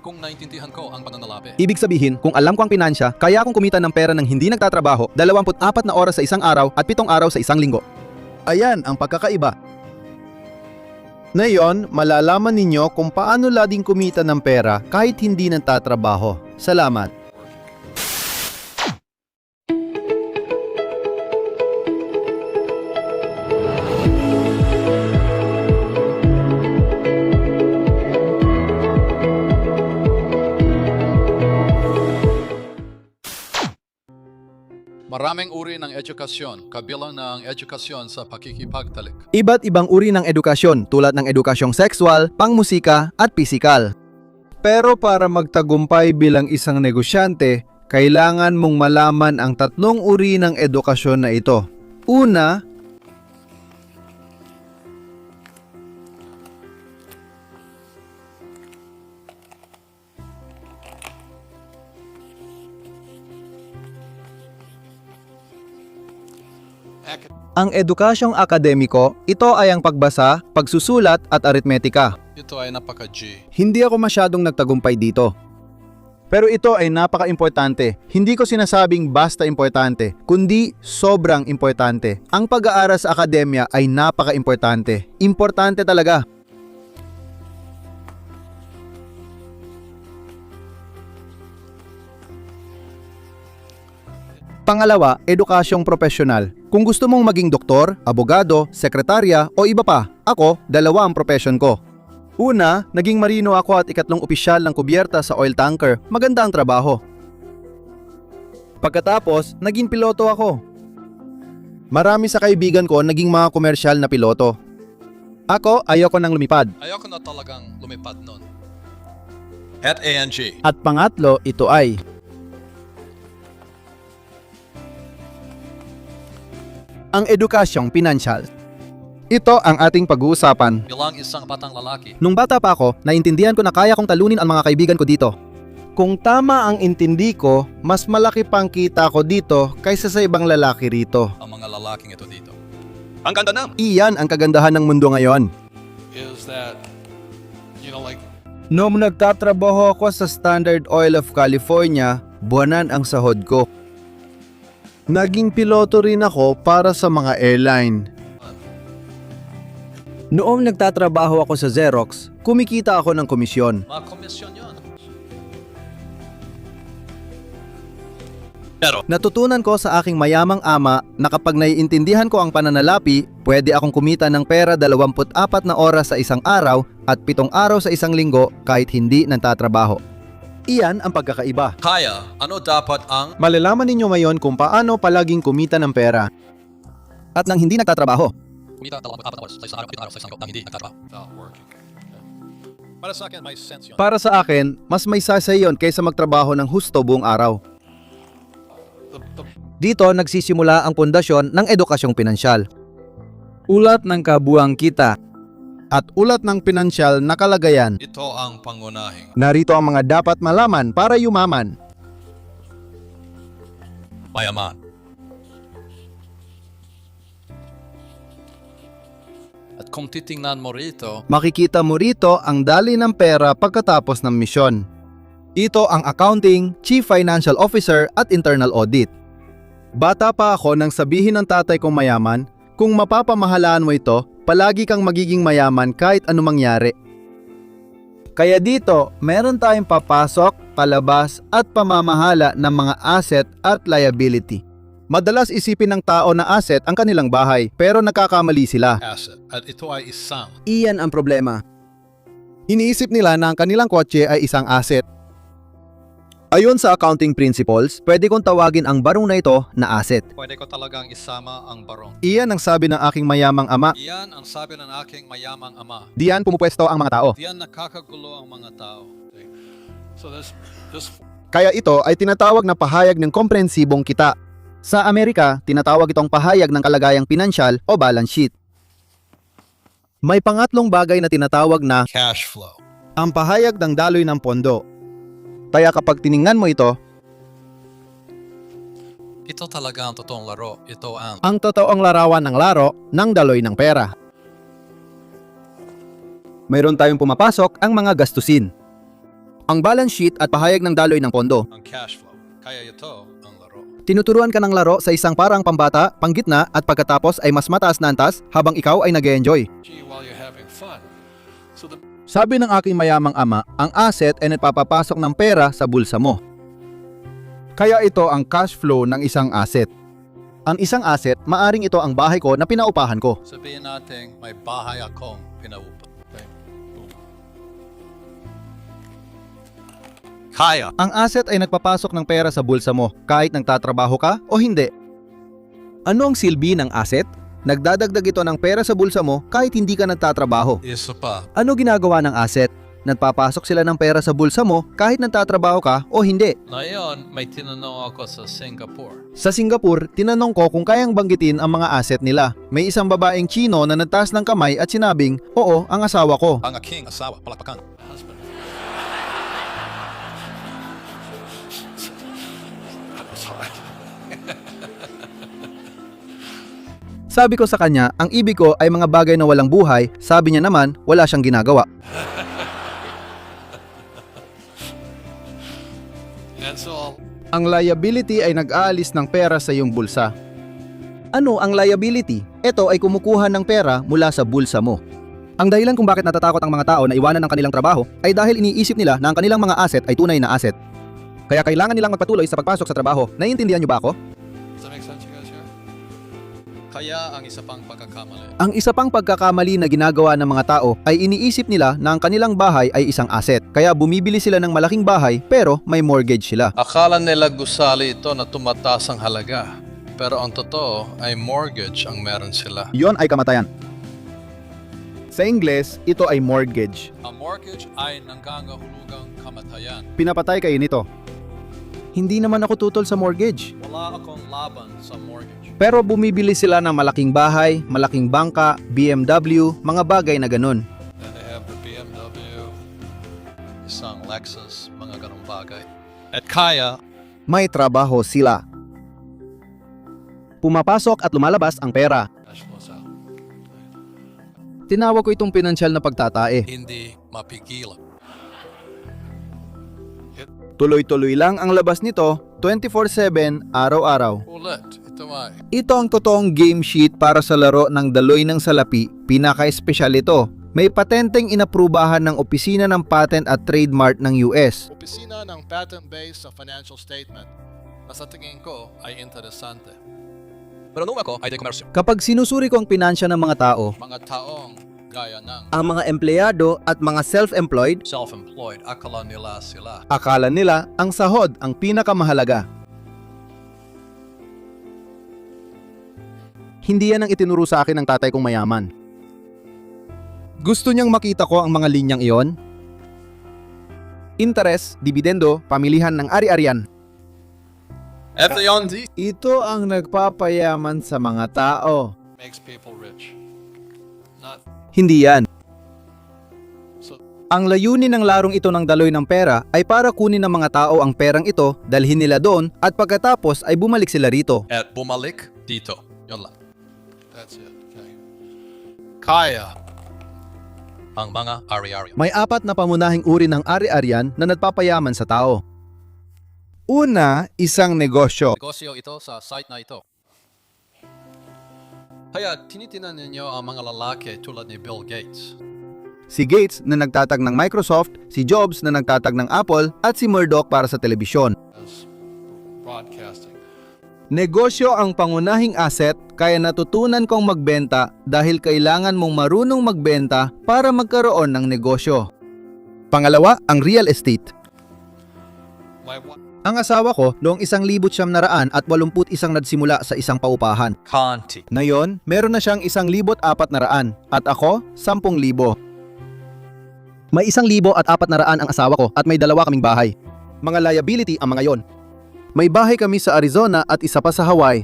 kung naintindihan ko ang pananalapi. Ibig sabihin, kung alam ko ang pinansya, kaya akong kumita ng pera ng hindi nagtatrabaho 24 na oras sa isang araw at 7 araw sa isang linggo. Ayan ang pagkakaiba. Ngayon, malalaman ninyo kung paano lading kumita ng pera kahit hindi nagtatrabaho. Salamat. Maraming uri ng edukasyon, kabilang ng edukasyon sa pakikipagtalik. Iba't ibang uri ng edukasyon tulad ng edukasyong sexual, pangmusika at pisikal. Pero para magtagumpay bilang isang negosyante, kailangan mong malaman ang 3 uri ng edukasyon na ito. Una, ang edukasyong akademiko, ito ay ang pagbasa, pagsusulat at aritmetika. Ito ay napaka-G. Hindi ako masyadong nagtagumpay dito. Pero ito ay napaka-importante. Hindi ko sinasabing basta importante, kundi sobrang importante. Ang pag-aaral sa akademya ay napaka-importante. Importante talaga. Pangalawa, edukasyong profesional. Kung gusto mong maging doktor, abogado, sekretarya o iba pa, ako, 2 ang profession ko. Una, naging marino ako at 2 opisyal ng kubyerta sa oil tanker. Maganda ang trabaho. Pagkatapos, naging piloto ako. Marami sa kaibigan ko naging mga komersyal na piloto. Ako, ayoko nang lumipad. Ayoko na talagang lumipad nun. At ANG. At pangatlo, ito ay ang edukasyong pinansyal. Ito ang ating pag-uusapan. Bilang isang batang lalaki. Nung bata pa ako, naintindihan ko na kaya kong talunin ang mga kaibigan ko dito. Kung tama ang intindi ko, mas malaki pang kita ko dito kaysa sa ibang lalaki rito. Ang mga lalaking ito dito. Ang ganda na! Iyan ang kagandahan ng mundo ngayon. Is that, like... Noong nagtatrabaho ako sa Standard Oil of California, buwanan ang sahod ko. Naging piloto rin ako para sa mga airline. Noong nagtatrabaho ako sa Xerox, kumikita ako ng komisyon. Mga komisyon yun. Natutunan ko sa aking mayamang ama na kapag naiintindihan ko ang pananalapi, pwede akong kumita ng pera 24 na oras sa isang araw at 7 araw sa isang linggo kahit hindi nagtatrabaho. Iyan ang pagkakaiba. Kaya, ano dapat ang... Malalaman ninyo ngayon kung paano palaging kumita ng pera. At nang hindi nagtatrabaho. Kumita 24 na oras sa isang araw, 7 araw sa isang linggo, nang hindi nagtatrabaho. Not working. Para sa akin, may sense yun. Para sa akin, mas may sasa yon kaysa magtrabaho ng husto buong araw. Dito nagsisimula ang pundasyon ng edukasyong pinansyal. Ulat ng kabuang kita at ulat ng pinansyal na kalagayan. Ito ang pangunahing. Narito ang mga dapat malaman para yumaman. Mayaman. At kung titingnan mo rito, Makikita mo rito ang dali ng pera pagkatapos ng misyon. Ito ang accounting, chief financial officer at internal audit. Bata pa ako nang sabihin ng tatay kong mayaman, kung mapapamahalaan mo ito, palagi kang magiging mayaman kahit anong mangyari. Kaya dito, meron tayong papasok, palabas at pamamahala ng mga asset at liability. Madalas isipin ng tao na asset ang kanilang bahay, pero nagkakamali sila. asset. At ito ay isang. Iyan ang problema. Iniisip nila na ang kanilang kotse ay isang asset. Ayon sa accounting principles, pwede kong tawagin ang barong na ito na asset. Pwede ko talagang isama ang barong. Iyan ang sabi ng aking mayamang ama. Iyan ang sabi ng aking mayamang ama. Diyan pumupwesto ang mga tao. Diyan nakakagulo ang mga tao. So this Kaya ito ay tinatawag na pahayag ng komprehensibong kita. Sa Amerika, tinatawag itong pahayag ng kalagayang pinansyal o balance sheet. May pangatlong bagay na tinatawag na cash flow. Ang pahayag ng daloy ng pondo. kaya kapag tiningnan mo ito, Ito talaga ang totoong laro. Ito ang ang totoong larawan ng laro ng daloy ng pera. mayroon tayong pumapasok ang mga gastusin. ang balance sheet at pahayag ng daloy ng pondo. ang cash flow. Kaya ito ang laro. Tinuturuan ka ng laro sa isang parang pambata, panggitna at pagkatapos ay mas mataas na antas habang ikaw ay nag-e-enjoy. Gee, while you're having fun. So the Sabi ng aking mayamang ama, ang asset ay nagpapapasok ng pera sa bulsa mo. Kaya ito ang cash flow ng isang asset. Ang isang asset, maaring ito ang bahay ko na pinaupahan ko. sabihin natin may bahay akong pinaupa. Okay? Boom. Kaya. Ang asset ay nagpapasok ng pera sa bulsa mo kahit nagtatrabaho ka o hindi. Ano ang silbi ng asset? Nagdadagdag ito ng pera sa bulsa mo kahit hindi ka nagtatrabaho. Isa pa. Ano ginagawa ng asset? Nagpapasok sila ng pera sa bulsa mo kahit nagtatrabaho ka o hindi. Ngayon, may tinanong ako sa Singapore. Sa Singapore, tinanong ko kung kayang banggitin ang mga asset nila. May isang babaeng Chino na nagtaas ng kamay at sinabing, "Oo, ang asawa ko." Ang aking asawa, palakpakan. Husband. Sorry. Sabi ko sa kanya, ang ibig ko ay mga bagay na walang buhay. Sabi niya naman, wala siyang ginagawa. And so, Ang liability ay nag-aalis ng pera sa iyong bulsa. Ano ang liability? Ito ay kumukuha ng pera mula sa bulsa mo. Ang dahilan kung bakit natatakot ang mga tao na iwanan ang kanilang trabaho ay dahil iniisip nila na ang kanilang mga asset ay tunay na asset. Kaya kailangan nilang magpatuloy sa pagpasok sa trabaho. Naiintindihan niyo ba ako? does that make sense, you guys here? Kaya ang isa pang pagkakamali. Ang isa pang pagkakamali na ginagawa ng mga tao ay iniisip nila na ang kanilang bahay ay isang asset. Kaya bumibili sila ng malaking bahay pero may mortgage sila. Akala nila gusali ito na tumataas ang halaga. Pero ang totoo ay mortgage ang meron sila. Iyon ay kamatayan. Sa Ingles, ito ay mortgage. Ang mortgage ay nanggangahulugang kamatayan. Pinapatay kayo nito. Hindi naman ako tutol sa mortgage. Wala akong laban sa mortgage. Pero bumibili sila ng malaking bahay, malaking bangka, BMW, mga bagay na ganun. Then they have the BMW, isang Lexus, mga ganong bagay. At kaya, May trabaho sila. Pumapasok at lumalabas ang pera. cash flows out. Tinawag ko itong pinansyal na pagtatae. Hindi mapigilan. Tuloy-tuloy lang ang labas nito, 24/7, araw-araw. Ulit, ito ay Ito ang totoong game sheet para sa laro ng daloy ng salapi. Pinaka-espesyal ito. May patenteng inaprubahan ng Opisina ng Patent at Trademark ng US. opisina ng patent-based sa financial statement na sa tingin ko ay interesante. Pero nung ako ay de-komersyo. Kapag sinusuri ko ang pinansya ng mga tao, Mga taong gaya ng ang mga empleyado at mga self-employed, self-employed, akala nila sila. Akala nila ang sahod ang pinakamahalaga. Hindi yan ang itinuro sa akin ng tatay kong mayaman. Gusto niyang makita ko ang mga linyang iyon. Interest, dividendo, pamilihan ng ari-arian. FDND Ito ang nagpapayaman sa mga tao. makes people rich. Not hindi yan. so. Ang layunin ng larong ito ng daloy ng pera ay para kunin ng mga tao ang perang ito, dalhin nila doon at pagkatapos ay bumalik sila rito. At bumalik dito. Yun lang. That's it. Okay. Kaya ang mga ari-ari. May apat na pamunahing uri ng ari-arian na nagpapayaman sa tao. Una, isang negosyo. Negosyo ito sa site na ito. Kaya tinitinan ninyo ang mga lalaki tulad ni Bill Gates. Si Gates na nagtatag ng Microsoft, si Jobs na nagtatag ng Apple at si Murdoch para sa telebisyon. As broadcasting. Negosyo ang pangunahing asset kaya natutunan kong magbenta dahil kailangan mong marunong magbenta para magkaroon ng negosyo. Pangalawa, ang real estate. My wife. Ang asawa ko noong 1981 nagsimula sa isang paupahan. Conti. Ngayon, meron na siyang 1,400 at ako, 10,000. May 1,400 ang asawa ko at may 2 kaming bahay. Mga liability ang mga yon. May bahay kami sa Arizona at isa pa sa Hawaii.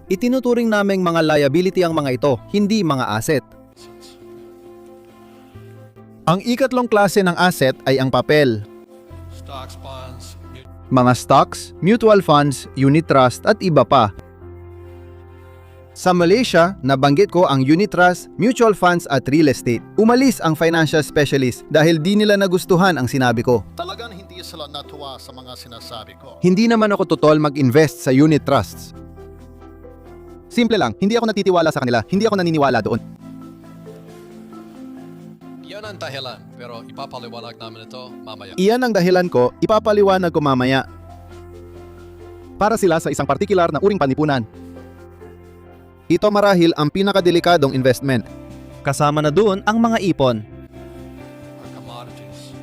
Itinuturing naming mga liability ang mga ito, hindi mga asset. Ang ikatlong klase ng asset ay ang papel. Stocks, bonds, Mga stocks, mutual funds, unit trust at iba pa. Sa Malaysia, nabanggit ko ang unit trust, mutual funds at real estate. Umalis ang financial specialist dahil di nila nagustuhan ang sinabi ko. Talagang hindi sila natuwa sa mga sinasabi ko. Hindi naman ako totol mag-invest sa unit trusts. Simple lang, hindi ako natitiwala sa kanila, hindi ako naniniwala doon. Yan ang dahilan, pero ipapaliwanag namin ito mamaya. Iyan ang dahilan ko, ipapaliwanag ko mamaya. Para sila sa isang partikular na uring panipunan. Ito marahil ang pinakadelikadong investment. Kasama na doon ang mga ipon. Or commodities.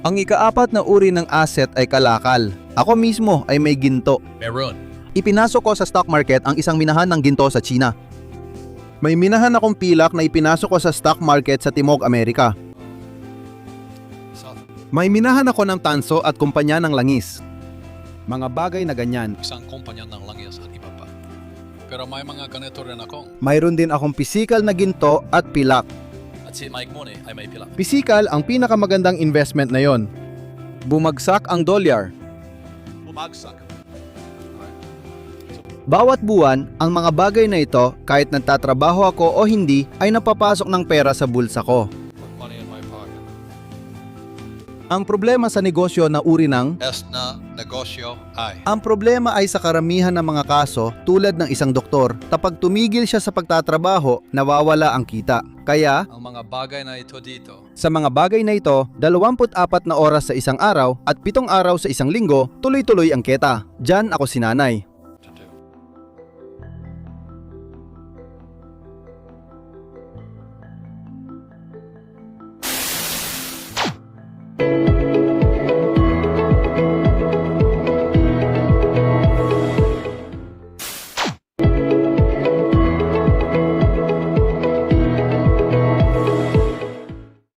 Ang ikaapat na uri ng asset ay kalakal. Ako mismo ay may ginto. Meron. Ipinasok ko sa stock market ang isang minahan ng ginto sa China. May minahan akong pilak na ipinasok ko sa stock market sa Timog Amerika. South. May minahan ako ng tanso at kumpanya ng langis. Mga bagay na ganyan. Isang kumpanya ng langis at iba pa. Pero may mga ganito rin akong. Mayroon din akong pisikal na ginto at pilak. At si Mike Mooney ay may pila. Pisikal ang pinakamagandang investment na yon. Bumagsak ang dolyar. Bumagsak. Bawat buwan, ang mga bagay na ito, kahit nagtatrabaho ako o hindi, ay napapasok ng pera sa bulsa ko. Put money in my pocket. Ang problema sa negosyo na uri ng S na negosyo ay. Ang problema ay sa karamihan ng mga kaso, tulad ng isang doktor, kapag tumigil siya sa pagtatrabaho, nawawala ang kita. Kaya, Ang mga bagay na ito dito. sa mga bagay na ito, 24 na oras sa isang araw at 7 araw sa isang linggo, tuloy-tuloy ang kita. Diyan ako sinanay. To do.